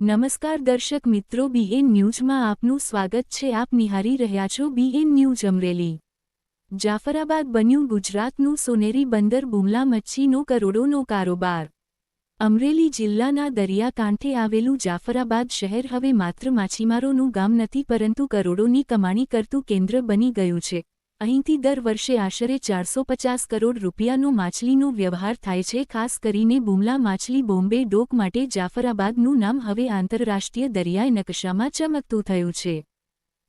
નમસ્કાર દર્શક મિત્રો, બીએન ન્યૂઝમાં આપનું સ્વાગત છે। આપ નિહાળી રહ્યા છો બીએન ન્યૂઝ અમરેલી। જાફરાબાદ બન્યું ગુજરાતનું સોનેરી બંદર, બુમલા મચ્છીનો કરોડોનો કારોબાર। અમરેલી જિલ્લાના દરિયાકાંઠે આવેલું જાફરાબાદ શહેર હવે માત્ર માછીમારોનું ગામ નથી, પરંતુ કરોડોની કમાણી કરતું કેન્દ્ર બની ગયું છે। અહીંથી દર વર્ષે આશરે 450 કરોડ રૂપિયાનો માછલીનો વ્યવહાર થાય છે। ખાસ કરીને બુમલા માછલી બોમ્બે ડોક માટે જાફરાબાદનું નામ હવે આંતરરાષ્ટ્રીય દરિયાઈ નકશામાં ચમકતું થયું છે।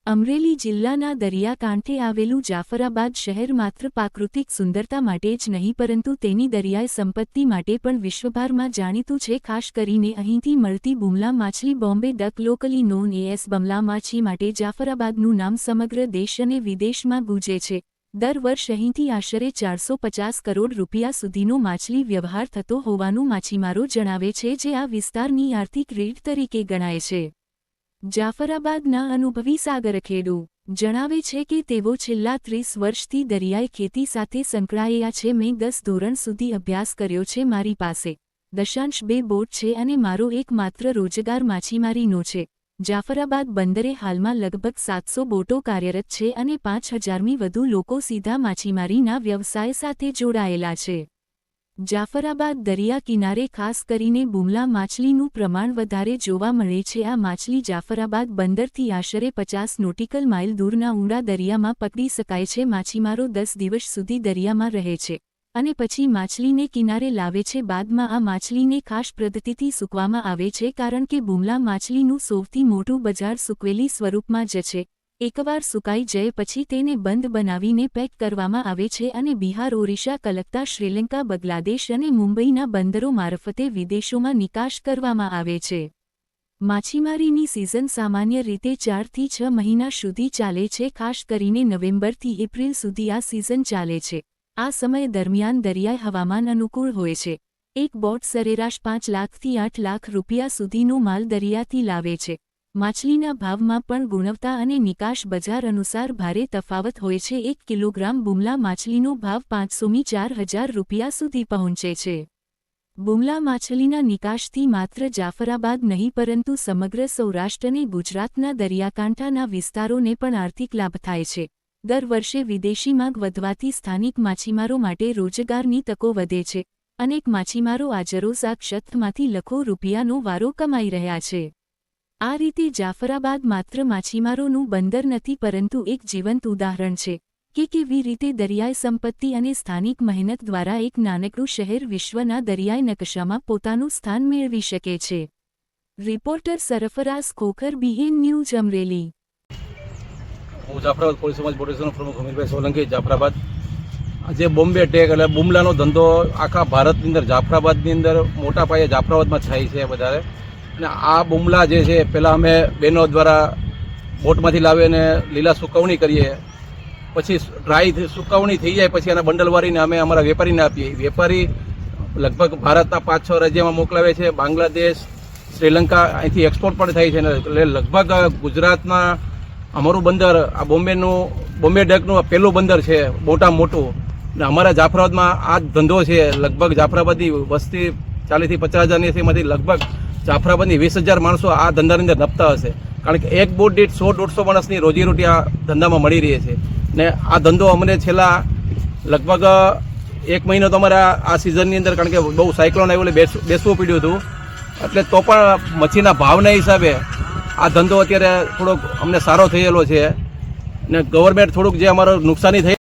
અમરેલી જિલ્લાના દરિયાકાંઠે આવેલું જાફરાબાદ શહેર માત્ર પ્રાકૃતિક સુંદરતા માટે જ નહીં, પરંતુ તેની દરિયાઈ સંપત્તિ માટે પણ વિશ્વભરમાં જાણીતું છે। ખાસ કરીને અહીંથી મળતી બુમલા માછલી Bombay duck, locally known as બમલા માછી માટે જાફરાબાદનું નામ સમગ્ર દેશ અને વિદેશમાં ગુંજે છે। દર વર્ષ અહીંથી આશરે 450 કરોડ રૂપિયા સુધીનો માછલી વ્યવહાર થતો હોવાનું માછીમારો જણાવે છે, જે આ વિસ્તારની આર્થિક રીઢ તરીકે ગણાય છે। જાફરાબાદના અનુભવી સાગરખેડુ જણાવે છે કે તેઓ છેલ્લા 30 વર્ષથી દરિયાઈ ખેતી સાથે સંકળાયેલા છે। મેં 10 ધોરણ સુધી અભ્યાસ કર્યો છે। મારી પાસે 2 બોટ છે અને મારો એકમાત્ર રોજગાર માછીમારીનો છે। જાફરાબાદ બંદરે હાલમાં લગભગ 700 બોટો કાર્યરત છે અને 5000મી વધુ લોકો સીધા માછીમારીના વ્યવસાય સાથે જોડાયેલા છે। જાફરાબાદ દરિયા કિનારે ખાસ કરીને બુમલા માછલીનું પ્રમાણ વધારે જોવા મળે છે। આ માછલી જાફરાબાદ બંદરથી આશરે 50 નોટિકલ માઇલ દૂરના ઊંડા દરિયામાં પકડી શકાય છે। માછીમારો 10 દિવસ સુધી દરિયામાં રહે છે અને પછી માછલીને કિનારે લાવે છે। બાદમાં આ માછલીને ખાસ પદ્ધતિથી સૂકવવામાં આવે છે, કારણ કે બુમલા માછલીનું સૌથી મોટું બજાર સૂકવેલી સ્વરૂપમાં જ છે। એકવાર સુકાઈ જાય પછી તેને બંધ બનાવીને પેક કરવામાં આવે છે અને બિહાર, ઓરિસ્સા, કલકત્તા, શ્રીલંકા, બાંગ્લાદેશ અને મુંબઈના બંદરો મારફતે વિદેશોમાં નિકાસ કરવામાં આવે છે। માછીમારીની સિઝન સામાન્ય રીતે 4 થી 6 મહિના સુધી ચાલે છે। ખાસ કરીને નવેમ્બરથી એપ્રિલ સુધી આ સિઝન ચાલે છે। આ સમય દરમિયાન દરિયાઈ હવામાન અનુકૂળ હોય છે। એક બોટ સરેરાશ 5 લાખથી 8 લાખ રૂપિયા સુધીનો માલ દરિયાથી લાવે છે। માછલીના ભાવમાં પણ ગુણવત્તા અને નિકાસ બજાર અનુસાર ભારે તફાવત હોય છે। 1 કિલોગ્રામ બુમલા માછલીનો ભાવ 500થી 4000 રૂપિયા સુધી પહોંચે છે। બુમલા માછલીના નિકાસથી માત્ર જાફરાબાદ નહીં, પરંતુ સમગ્ર સૌરાષ્ટ્ર અને ગુજરાતના દરિયાકાંઠાના વિસ્તારોને પણ આર્થિક લાભ થાય છે। દર વર્ષે વિદેશી માંગ વધવાથી સ્થાનિક માછીમારો માટે રોજગારની તકો વધે છે। અનેક માછીમારો આજરોજ આ ક્ષેત્રમાંથી લાખો રૂપિયાનો વારો કમાઈ રહ્યા છે। આ રીતે જાફરાબાદ માત્ર માછીમારોનું બંદર નથી, પરંતુ એક જીવંત ઉદાહરણ છે કે કેવી રીતે દરિયાઈ સંપત્તિ અને સ્થાનિક મહેનત દ્વારા એક નાનકડું શહેર વિશ્વના દરિયાઈ નકશામાં પોતાનું સ્થાન મેળવી શકે છે। Reporter Sarfaraz Khokhar, BN news Amreli. હું જાફરાબાદ કોળી સમાજ પ્રોટેક્શન પ્રમુખ અમીરભાઈ સોલંકી, જાફરાબાદ। આજે બોમ્બે ટેક એટલે બુમલાનો ધંધો આખા ભારતની અંદર, જાફરાબાદની અંદર મોટા પાયે જાફરાબાદમાં થાય છે વધારે। અને આ બુમલા જે છે, પહેલાં અમે બહેનો દ્વારા બોટમાંથી લાવીને લીલા સુકવણી કરીએ, પછી ડ્રાય સુકવણી થઈ જાય પછી આના બંડલ વાળીને અમે અમારા વેપારીને આપીએ। વેપારી લગભગ ભારતના 5-6 રાજ્યમાં મોકલાવે છે। બાંગ્લાદેશ, શ્રીલંકા અહીંથી એક્સપોર્ટ પણ થાય છે। એટલે લગભગ ગુજરાતના અમારું બંદર આ બોમ્બે ડકનું પહેલું બંદર છે, મોટું। ને અમારા જાફરાબાદમાં આ જ ધંધો છે। લગભગ જાફરાબાદની વસ્તી 40થી 50,000ની છે, એમાંથી લગભગ જાફરાબાદની 20,000 માણસો આ ધંધાની અંદર નપતા હશે, કારણ કે એક બોટ દીઠ 100-150 માણસની રોજીરોટી આ ધંધામાં મળી રહી છે। ને આ ધંધો અમને છેલ્લા લગભગ 1 મહિનો તો અમારા આ સિઝનની અંદર, કારણ કે બહુ સાયક્લોન આવ્યું એટલે બેસવું પડ્યું હતું, એટલે તો પણ મચ્છીના ભાવના હિસાબે આ ધંધો અત્યારે થોડોક અમને સારો થયેલો છે। ને ગવર્મેન્ટ થોડુંક જે અમારો નુકસાની થઈ,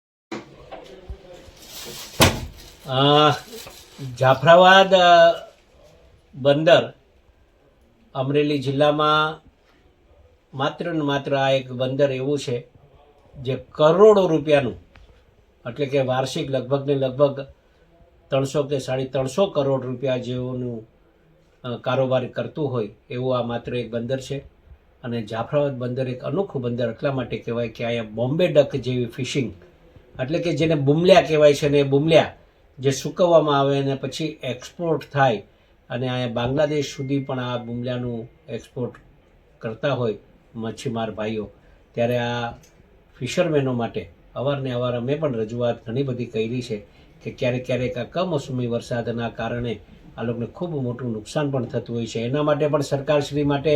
જાફરાબાદ બંદર અમરેલી જિલ્લામાં માત્ર ને માત્ર આ એક બંદર એવું છે જે કરોડો રૂપિયાનું, એટલે કે વાર્ષિક લગભગ ને લગભગ 300 કે 350 કરોડ રૂપિયા જેવું કારોબાર કરતું હોય એવું આ માત્ર એક બંદર છે। અને જાફરાબાદ બંદર એક અનોખું બંદર એટલા માટે કહેવાય કે અહીંયા બોમ્બે ડક જેવી ફિશિંગ, એટલે કે જેને બુમલ્યા કહેવાય છે, ને બુમલ્યા જે સૂકવવામાં આવે અને પછી એક્સપોર્ટ થાય, અને અહીંયા બાંગ્લાદેશ સુધી પણ આ બુમલ્યાનું એક્સપોર્ટ કરતા હોય મચ્છીમાર ભાઈઓ। ત્યારે આ ફિશરમેનો માટે અવારનવાર અમે પણ રજૂઆત ઘણી બધી કરી છે કે ક્યારેક આ કમોસમી વરસાદના કારણે આ લોકોને ખૂબ મોટું નુકસાન પણ થતું હોય છે. એના માટે પણ સરકારશ્રી માટે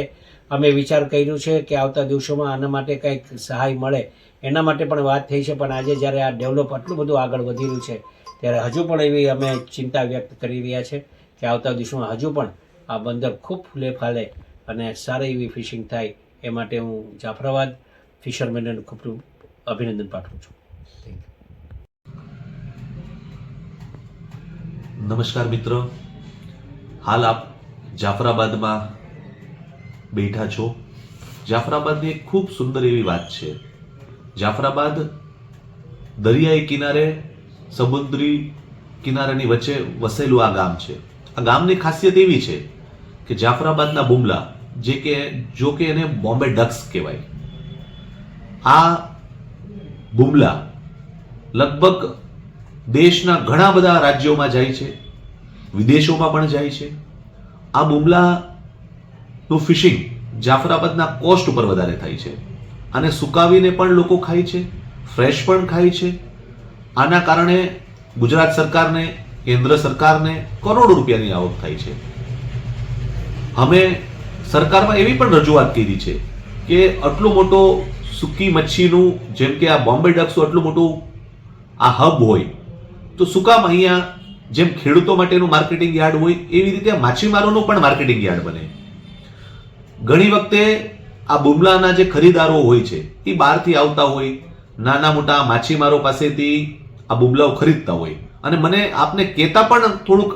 અમે વિચાર કર્યું છે કે આવતા દિવસોમાં આના માટે કંઈક સહાય મળે એના માટે પણ વાત થઈ છે. પણ આજે જ્યારે આ ડેવલપ આટલું બધું આગળ વધી રહ્યું છે ત્યારે હજુ પણ એવી અમે ચિંતા વ્યક્ત કરી રહ્યા છે કે આવતા દિવસોમાં હજુ પણ આ બંદર ખૂબ ફૂલે ફાલે અને સારી એવી ફિશિંગ થાય એ માટે હું જાફરાબાદ ફિશરમેનને ખૂબ અભિનંદન પાઠવું છું. નમસ્કાર મિત્રો, હાલ આપ જાફરાબાદમાં બેઠા છો. જાફરાબાદની એક ખૂબ સુંદર એવી વાત છે. જાફરાબાદ દરિયાઈ કિનારે, સમુદ્રી કિનારાની વચ્ચે વસેલું આ ગામ છે. આ ગામની ખાસિયત એવી છે કે જાફરાબાદના બુમલા, જો કે એને બોમ્બે ડક્સ કહેવાય, આ બુમલા લગભગ દેશના ઘણા બધા રાજ્યોમાં જાય છે, વિદેશોમાં પણ જાય છે. આ બુમલાનું ફિશિંગ જાફરાબાદના કોસ્ટ ઉપર વધારે થાય છે અને સુકાવીને પણ લોકો ખાય છે, ફ્રેશ પણ ખાય છે. આના કારણે ગુજરાત સરકારને, કેન્દ્ર સરકારને કરોડો રૂપિયાની આવક થાય છે. અમે સરકારમાં એવી પણ રજૂઆત કરી છે કે આટલું મોટો સૂકી મચ્છીનું, જેમ કે આ બોમ્બે ડક્સનું આટલું મોટું આ હબ હોય તો શું કામ અહીંયા જેમ ખેડૂતો માટેનું માર્કેટિંગ યાર્ડ હોય એવી રીતે માછીમારોનું પણ માર્કેટિંગ યાર્ડ બને. ઘણી વખતે આ બુમલાના જે ખરીદારો હોય છે એ બહારથી આવતા હોય, નાના મોટા માછીમારો પાસેથી આ બુમલાઓ ખરીદતા હોય અને મને આપને કહેતા પણ થોડુંક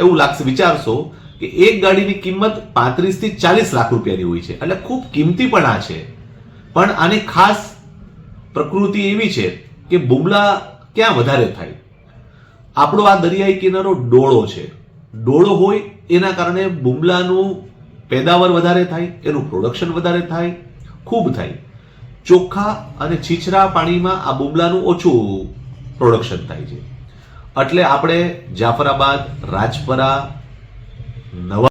એવું લાગશે, વિચારશો કે એક ગાડીની કિંમત 35 થી 40 લાખ રૂપિયાની હોય છે, એટલે ખૂબ કિંમતી પણ આ છે. પણ આની ખાસ પ્રકૃતિ એવી છે કે બુમલા ક્યાં વધારે થાય? આપણો આ દરિયાઈ કિનારો ડોળો છે. ડોળો હોય એના કારણે બુમલાનું પેદાવાર વધારે થાય, એનું પ્રોડક્શન વધારે થાય, ખૂબ થાય. ચોખ્ખા અને છીછરા પાણીમાં આ બુમલાનું ઓછું પ્રોડક્શન થાય છે. એટલે આપણે જાફરાબાદ, રાજપરા, નવા